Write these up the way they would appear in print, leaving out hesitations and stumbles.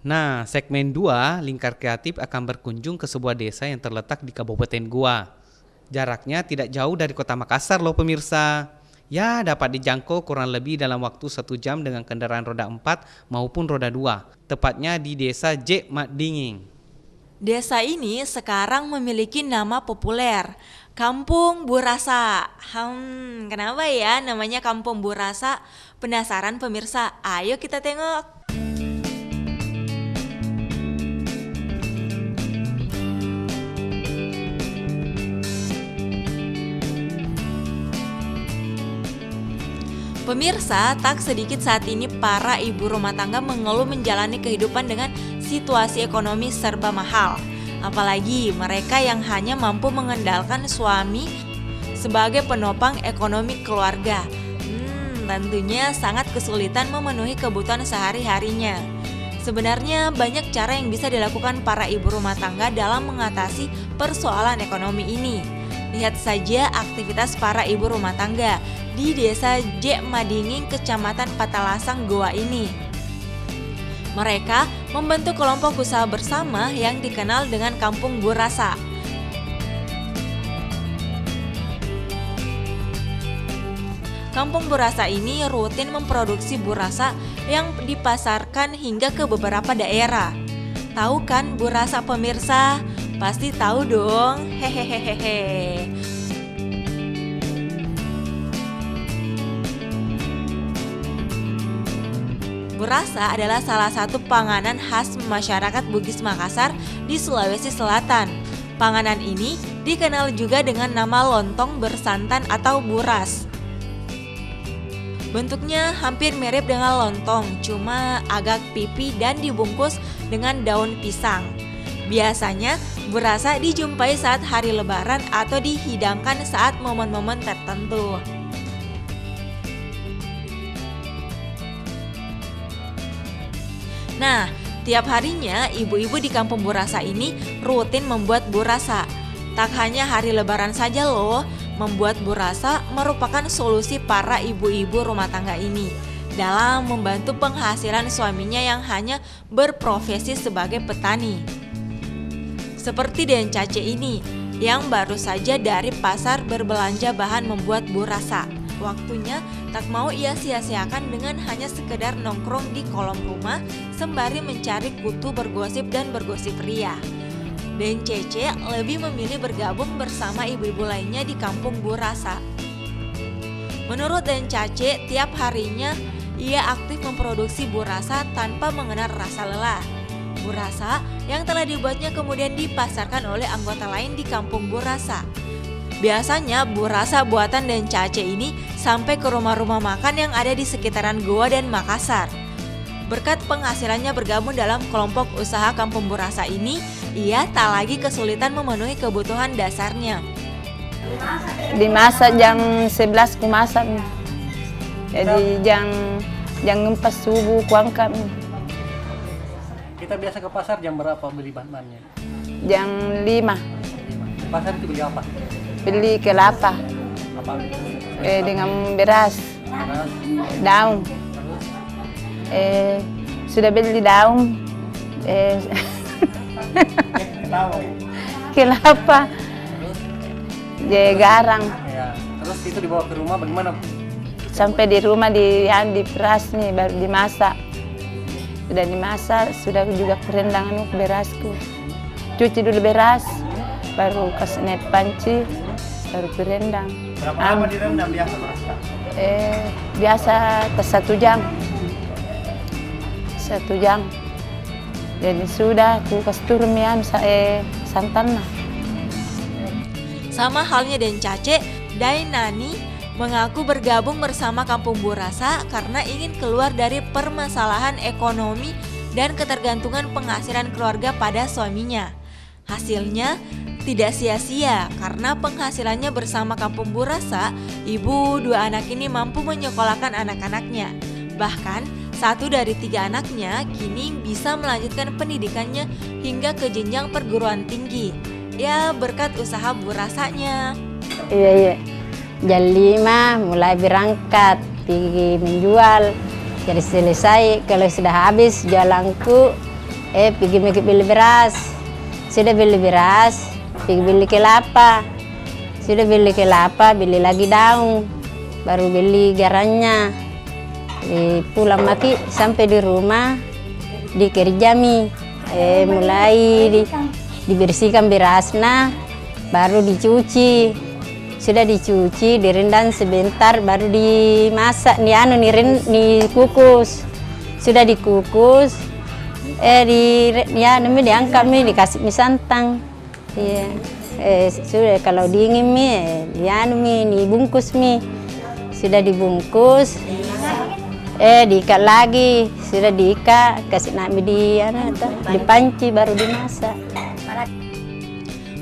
Nah, segmen 2, Lingkar Kreatif akan berkunjung ke sebuah desa yang terletak di Kabupaten Goa. Jaraknya tidak jauh dari kota Makassar loh pemirsa. Ya, dapat dijangkau kurang lebih dalam waktu 1 jam dengan kendaraan roda 4 maupun roda 2. Tepatnya di desa J. Madinging. Desa ini sekarang memiliki nama populer, Kampung Burasa. Kenapa ya namanya Kampung Burasa? Penasaran pemirsa? Ayo kita tengok. Pemirsa, tak sedikit saat ini para ibu rumah tangga mengeluh menjalani kehidupan dengan situasi ekonomi serba mahal. Apalagi mereka yang hanya mampu mengandalkan suami sebagai penopang ekonomi keluarga. Tentunya sangat kesulitan memenuhi kebutuhan sehari-harinya. Sebenarnya banyak cara yang bisa dilakukan para ibu rumah tangga dalam mengatasi persoalan ekonomi ini. Lihat saja aktivitas para ibu rumah tangga di desa J. Madinging, Kecamatan Patalasang, Goa ini. Mereka membentuk kelompok usaha bersama yang dikenal dengan Kampung Burasa. Kampung Burasa ini rutin memproduksi burasa yang dipasarkan hingga ke beberapa daerah. Tahu kan burasa pemirsa? Pasti tahu dong. Hehehehe. Burasa adalah salah satu panganan khas masyarakat Bugis Makassar di Sulawesi Selatan. Panganan ini dikenal juga dengan nama lontong bersantan atau buras. Bentuknya hampir mirip dengan lontong, cuma agak pipi dan dibungkus dengan daun pisang. Biasanya, burasa dijumpai saat hari lebaran atau dihidangkan saat momen-momen tertentu. Nah, tiap harinya ibu-ibu di Kampung Burasa ini rutin membuat burasa. Tak hanya hari lebaran saja loh, membuat burasa merupakan solusi para ibu-ibu rumah tangga ini dalam membantu penghasilan suaminya yang hanya berprofesi sebagai petani. Seperti Den Cace ini, yang baru saja dari pasar berbelanja bahan membuat burasa. Waktunya tak mau ia sia-siakan dengan hanya sekedar nongkrong di kolom rumah sembari mencari kutu bergosip dan bergosip ria. Den Cece lebih memilih bergabung bersama ibu-ibu lainnya di Kampung Burasa. Menurut Den Cace, tiap harinya ia aktif memproduksi burasa tanpa mengenal rasa lelah. Burasa yang telah dibuatnya kemudian dipasarkan oleh anggota lain di Kampung Burasa. Biasanya burasa buatan Den Cace ini sampai ke rumah-rumah makan yang ada di sekitaran Goa dan Makassar. Berkat penghasilannya bergabung dalam kelompok usaha Kampung Burasa ini, ia tak lagi kesulitan memenuhi kebutuhan dasarnya. Dimasak jam 11 kumasak. Jadi jam ngempas subuh kuangkat. Kita biasa ke pasar jam berapa beli bahan-bahannya? Jam 5. Di pasar itu beli apa? Beli kelapa. Apa? Dengan beras. Beras. Daun. Sudah beli daun. Kelapa. Garang. Ya. Terus itu dibawa ke rumah bagaimana? Sampai di rumah diperas nih baru dimasak. Sudah dimasak, sudah juga kerendang berasku. Cuci dulu beras, baru kasih net panci, baru kerendang. Berapa lama direndam biasa berasa? Biasa ke 1 jam. 1 jam. Jadi sudah aku kasih turun santan. Sama halnya Den Cace, Dainani mengaku bergabung bersama Kampung Burasa karena ingin keluar dari permasalahan ekonomi dan ketergantungan penghasilan keluarga pada suaminya. Hasilnya tidak sia-sia karena penghasilannya bersama Kampung Burasa, ibu 2 anak ini mampu menyekolahkan anak-anaknya. Bahkan 1 dari 3 anaknya kini bisa melanjutkan pendidikannya hingga ke jenjang perguruan tinggi. Ya berkat usaha burasanya. Iya. Jam 5 mulai berangkat pergi menjual. Jadi selesai kalau sudah habis jualanku Pergi beli beras. Sudah beli beras, pergi beli kelapa. Sudah beli kelapa, beli lagi daun. Baru beli garamnya. Pulang mati sampai di rumah dikerjami. Mulai dibersihkan berasnya, baru dicuci. Sudah dicuci, direndam sebentar, baru dimasak, dikukus. Sudah dikukus, diangkat dikasih mie santan. Iya. Sudah kalau dingin dibungkus mie. Sudah dibungkus, diikat lagi. Sudah diikat, kasih nami di panci, baru dimasak.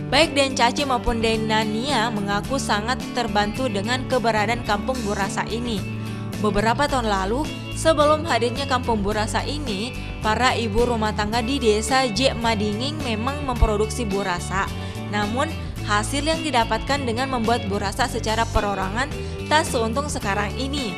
Baik Den Caci maupun Den Nania mengaku sangat terbantu dengan keberadaan Kampung Burasa ini. Beberapa tahun lalu, sebelum hadirnya Kampung Burasa ini, para ibu rumah tangga di desa J Madinging memang memproduksi burasa. Namun, hasil yang didapatkan dengan membuat burasa secara perorangan tak seuntung sekarang ini.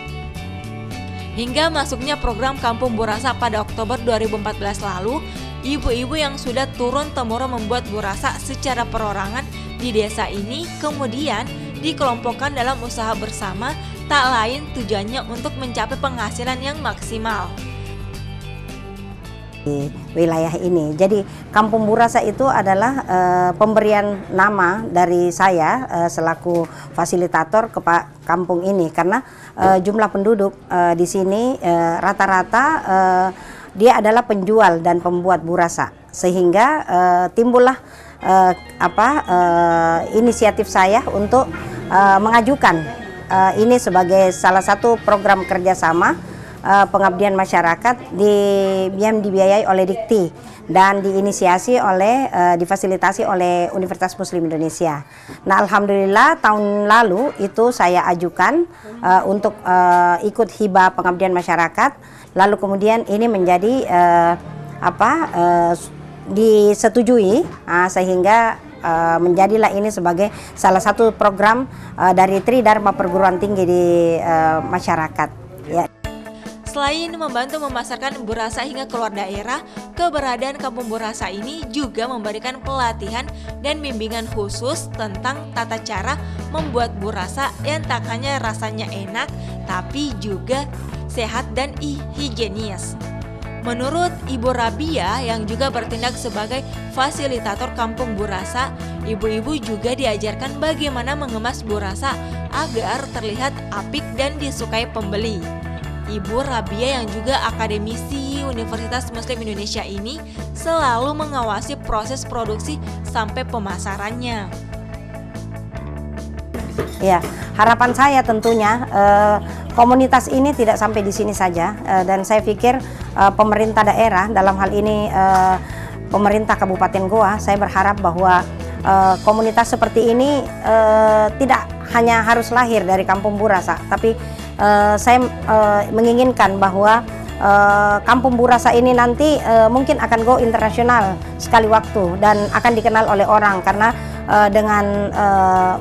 Hingga masuknya program Kampung Burasa pada Oktober 2014 lalu, ibu-ibu yang sudah turun-temurun membuat burasa secara perorangan di desa ini kemudian dikelompokkan dalam usaha bersama, tak lain tujuannya untuk mencapai penghasilan yang maksimal. Di wilayah ini. Jadi Kampung Burasa itu adalah pemberian nama dari saya selaku fasilitator ke kampung ini, karena jumlah penduduk di sini rata-rata dia adalah penjual dan pembuat burasa, sehingga timbullah inisiatif saya untuk mengajukan ini sebagai salah satu program kerjasama pengabdian masyarakat yang dibiayai oleh Dikti dan diinisiasi oleh difasilitasi oleh Universitas Muslim Indonesia. Nah, alhamdulillah tahun lalu itu saya ajukan untuk ikut hibah pengabdian masyarakat, lalu kemudian ini menjadi disetujui sehingga menjadilah ini sebagai salah satu program dari Tridharma Perguruan Tinggi di masyarakat. Ya. Selain membantu memasarkan burasa hingga keluar daerah, keberadaan Kampung Burasa ini juga memberikan pelatihan dan bimbingan khusus tentang tata cara membuat burasa yang tak hanya rasanya enak, tapi juga sehat dan higienis. Menurut Ibu Rabia yang juga bertindak sebagai fasilitator Kampung Burasa, ibu-ibu juga diajarkan bagaimana mengemas burasa agar terlihat apik dan disukai pembeli. Ibu Rabia yang juga akademisi Universitas Muslim Indonesia ini selalu mengawasi proses produksi sampai pemasarannya. Ya, harapan saya tentunya komunitas ini tidak sampai di sini saja, dan saya pikir pemerintah daerah dalam hal ini pemerintah Kabupaten Goa, saya berharap bahwa komunitas seperti ini tidak hanya harus lahir dari Kampung Burasa, tapi saya menginginkan bahwa Kampung Burasa ini nanti mungkin akan go internasional sekali waktu dan akan dikenal oleh orang, karena dengan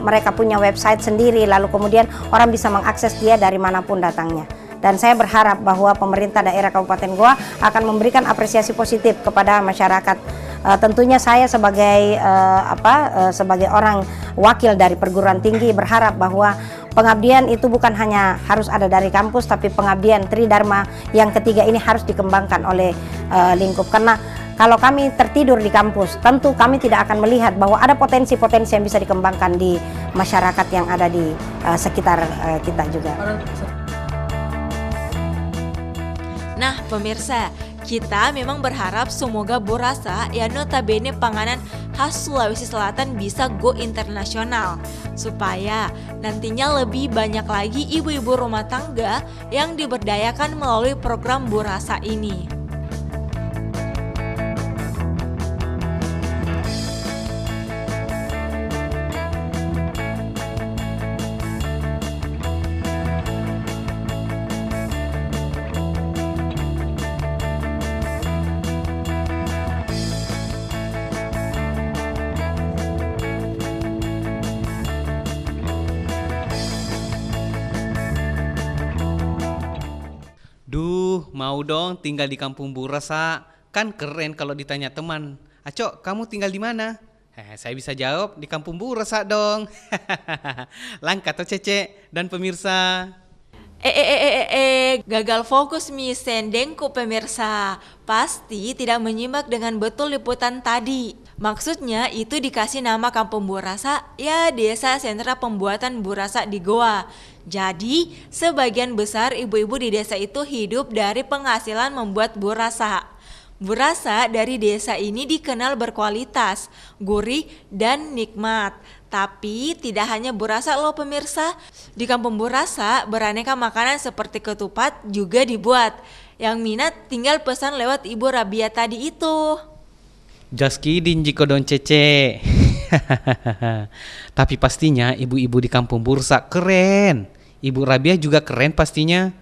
mereka punya website sendiri, lalu kemudian orang bisa mengakses dia dari manapun datangnya. Dan saya berharap bahwa pemerintah daerah Kabupaten Goa akan memberikan apresiasi positif kepada masyarakat. Tentunya saya sebagai sebagai orang wakil dari perguruan tinggi berharap bahwa pengabdian itu bukan hanya harus ada dari kampus, tapi pengabdian Tridharma yang ketiga ini harus dikembangkan oleh lingkup. Karena kalau kami tertidur di kampus, tentu kami tidak akan melihat bahwa ada potensi-potensi yang bisa dikembangkan di masyarakat yang ada di sekitar kita juga. Nah pemirsa, kita memang berharap semoga burasa yang notabene panganan khas Sulawesi Selatan bisa go internasional, supaya nantinya lebih banyak lagi ibu-ibu rumah tangga yang diberdayakan melalui program burasa ini. Duh, mau dong tinggal di Kampung Burasa. Kan keren kalau ditanya teman, Acok, kamu tinggal di mana? Saya bisa jawab, di Kampung Burasa dong. Langkah toh Cece dan pemirsa. Gagal fokus mi sendengku pemirsa. Pasti tidak menyimak dengan betul liputan tadi. Maksudnya itu dikasih nama Kampung Burasa, ya desa sentra pembuatan burasa di Goa. Jadi sebagian besar ibu-ibu di desa itu hidup dari penghasilan membuat burasa. Burasa dari desa ini dikenal berkualitas, gurih, dan nikmat. Tapi tidak hanya burasa loh pemirsa. Di Kampung Burasa beraneka makanan seperti ketupat juga dibuat. Yang minat tinggal pesan lewat Ibu Rabia tadi itu. Jaski dinjiko don Cece. Tapi pastinya ibu-ibu di Kampung Bursa keren. Ibu Rabia juga keren pastinya.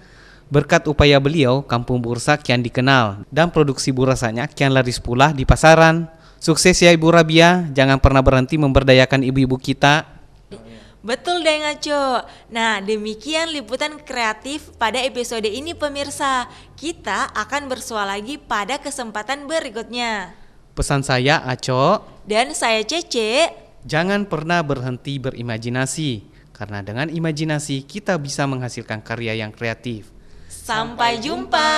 Berkat upaya beliau, Kampung Bursa kian dikenal dan produksi burasanya kian laris pula di pasaran. Sukses ya Ibu Rabia, jangan pernah berhenti memberdayakan ibu-ibu kita. Betul deh Ngaco. Nah, demikian liputan kreatif pada episode ini pemirsa. Kita akan bersua lagi pada kesempatan berikutnya. Pesan saya Aco, Dan saya Cece. jangan pernah berhenti berimajinasi. Karena dengan imajinasi kita bisa menghasilkan karya yang kreatif. Sampai jumpa.